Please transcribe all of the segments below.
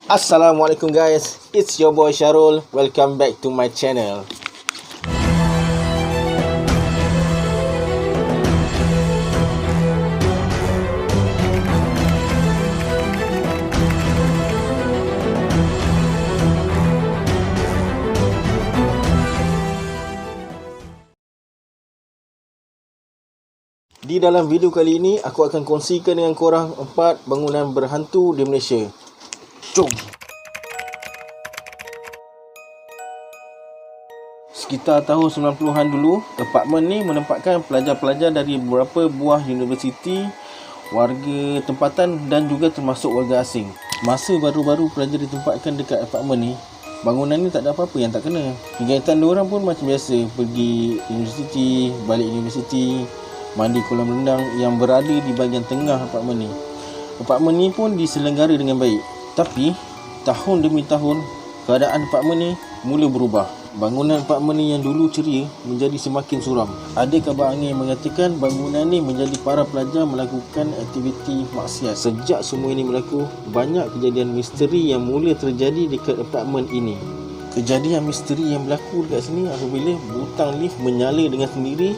Assalamualaikum guys, it's your boy Syarul. Welcome back to my channel. Di dalam video kali ini, aku akan kongsikan dengan korang 4 bangunan berhantu di Malaysia. Jom! Sekitar tahun 90-an dulu, apartmen ni menempatkan pelajar-pelajar dari beberapa buah universiti, warga tempatan dan juga termasuk warga asing. Masa baru-baru pelajar ditempatkan dekat apartmen ni, bangunan ni tak ada apa-apa yang tak kena. Kegiatan diorang pun macam biasa, pergi universiti, balik universiti, mandi kolam renang yang berada di bahagian tengah apartmen ni. Apartmen ni pun diselenggara dengan baik. Tapi tahun demi tahun, keadaan apartmen ni mula berubah. Bangunan apartmen ni yang dulu ceria menjadi semakin suram. Ada kabar angin yang mengatakan bangunan ni menjadi para pelajar melakukan aktiviti maksiat. Sejak semua ini berlaku, banyak kejadian misteri yang mula terjadi dekat apartmen ini. Kejadian misteri yang berlaku dekat sini apabila butang lift menyala dengan sendiri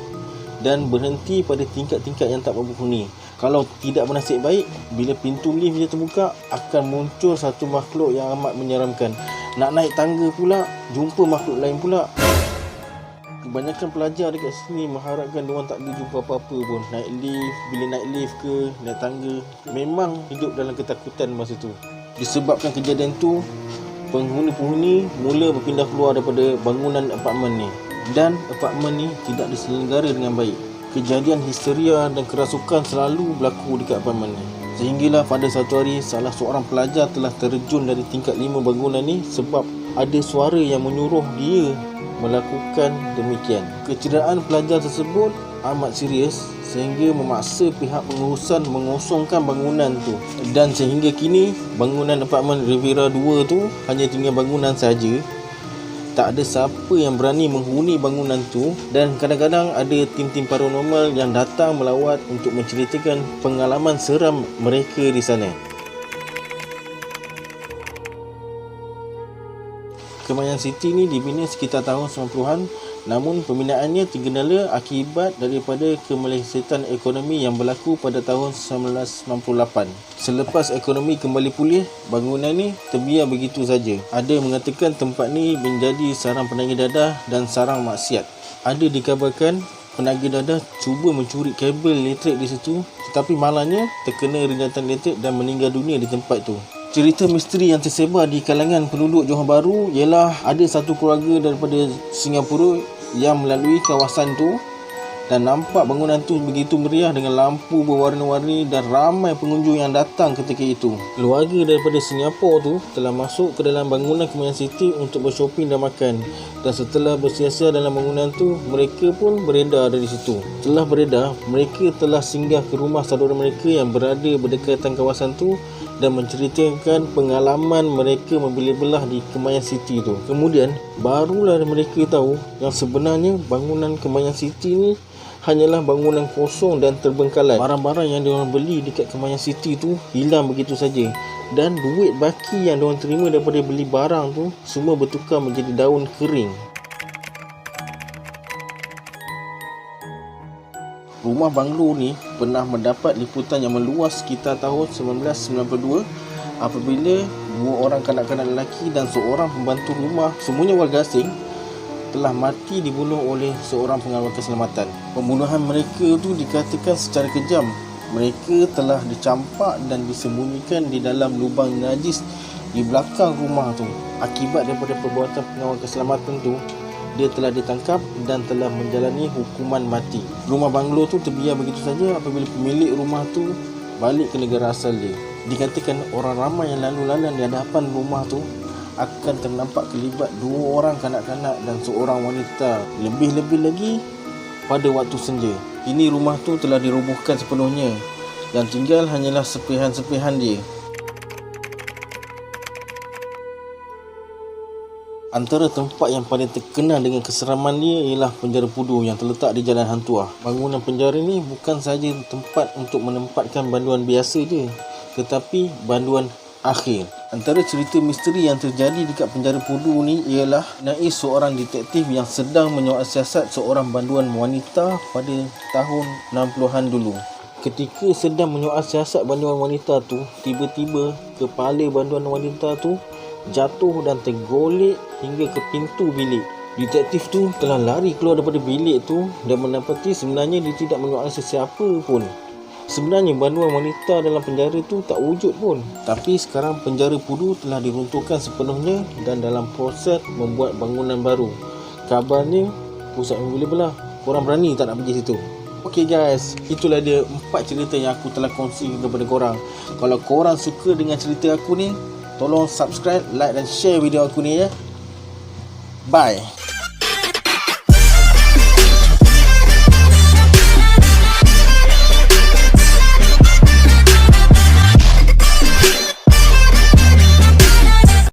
dan berhenti pada tingkat-tingkat yang tak berpenghuni. Kalau tidak bernasib baik, bila pintu lift dia terbuka, akan muncul satu makhluk yang amat menyeramkan. Nak naik tangga pula, jumpa makhluk lain pula. Kebanyakan pelajar dekat sini mengharapkan diorang tak ada jumpa apa-apa pun. Naik lift, bila naik lift ke, naik tangga, memang hidup dalam ketakutan masa tu. Disebabkan kejadian tu, penghuni-penghuni mula berpindah keluar daripada bangunan apartmen ni. Dan apartmen ni tidak diselenggara dengan baik. Kejadian histeria dan kerasukan selalu berlaku dekat apartmen ni. Sehinggalah pada satu hari, salah seorang pelajar telah terjun dari tingkat 5 bangunan ni sebab ada suara yang menyuruh dia melakukan demikian. Kecederaan pelajar tersebut amat serius sehingga memaksa pihak pengurusan mengosongkan bangunan tu. Dan sehingga kini, bangunan apartmen Riviera 2 tu hanya tinggal bangunan saja. Tak ada siapa yang berani menghuni bangunan tu, dan kadang-kadang ada tim-tim paranormal yang datang melawat untuk menceritakan pengalaman seram mereka di sana. Kemayan City ni dibina sekitar tahun 90-an, namun pembinaannya tergendala akibat daripada kemelesetan ekonomi yang berlaku pada tahun 1998. Selepas ekonomi kembali pulih, bangunan ni terbiar begitu saja. Ada mengatakan tempat ni menjadi sarang penagih dadah dan sarang maksiat. Ada dikabarkan penagih dadah cuba mencuri kabel elektrik di situ, tetapi malangnya terkena ringatan elektrik dan meninggal dunia di tempat tu. Cerita misteri yang tersebar di kalangan penduduk Johor Bahru ialah ada satu keluarga daripada Singapura yang melalui kawasan tu dan nampak bangunan tu begitu meriah dengan lampu berwarna-warni dan ramai pengunjung yang datang ketika itu. Keluarga daripada Singapura tu telah masuk ke dalam bangunan Kemayan City untuk bershopping dan makan. Dan setelah bersia-sia dalam bangunan tu, mereka pun beredar dari situ. Setelah beredar, mereka telah singgah ke rumah saudara mereka yang berada berdekatan kawasan tu dan menceritakan pengalaman mereka membelah belah di Kemayan City tu. Kemudian, barulah mereka tahu yang sebenarnya bangunan Kemayan City ni hanyalah bangunan kosong dan terbengkalai. Barang-barang yang diorang beli dekat Kemayan City tu hilang begitu saja. Dan duit baki yang diorang terima daripada beli barang tu semua bertukar menjadi daun kering. Rumah banglo ni pernah mendapat liputan yang meluas sekitar tahun 1992 apabila 2 orang kanak-kanak lelaki dan seorang pembantu rumah, semuanya warga asing, telah mati dibunuh oleh seorang pengawal keselamatan. Pembunuhan mereka tu dikatakan secara kejam. Mereka telah dicampak dan disembunyikan di dalam lubang najis di belakang rumah tu. Akibat daripada perbuatan pengawal keselamatan tu, dia telah ditangkap dan telah menjalani hukuman mati. Rumah banglo tu terbiar begitu saja apabila pemilik rumah tu balik ke negara asal dia. Dikatakan orang ramai yang lalu lalang di hadapan rumah tu akan ternampak kelibat 2 orang kanak-kanak dan seorang wanita. Lebih-lebih lagi pada waktu senja. Kini rumah tu telah dirobohkan sepenuhnya dan tinggal hanyalah sepihan-sepihan dia. Antara tempat yang paling terkenal dengan keseraman dia ialah penjara Pudu yang terletak di Jalan Hantuah. Bangunan penjara ni bukan sahaja tempat untuk menempatkan banduan biasa je, tetapi banduan akhir. Antara cerita misteri yang terjadi dekat penjara Pudu ni ialah mengenai seorang detektif yang sedang menyiasat seorang banduan wanita pada tahun 60-an dulu. Ketika sedang menyiasat banduan wanita tu, tiba-tiba kepala banduan wanita tu jatuh dan tergolek hingga ke pintu bilik. Detektif tu telah lari keluar daripada bilik tu dan mendapati sebenarnya dia tidak menyiasat sesiapa pun. Sebenarnya banduan wanita dalam penjara tu tak wujud pun. Tapi sekarang penjara Pudu telah diruntuhkan sepenuhnya dan dalam proses membuat bangunan baru. Kabarnya pusat membeli belah. Korang berani tak nak pergi situ? Okay guys, itulah dia 4 cerita yang aku telah kongsi kepada korang. Kalau korang suka dengan cerita aku ni, tolong subscribe, like dan share video aku ni ya. Bye.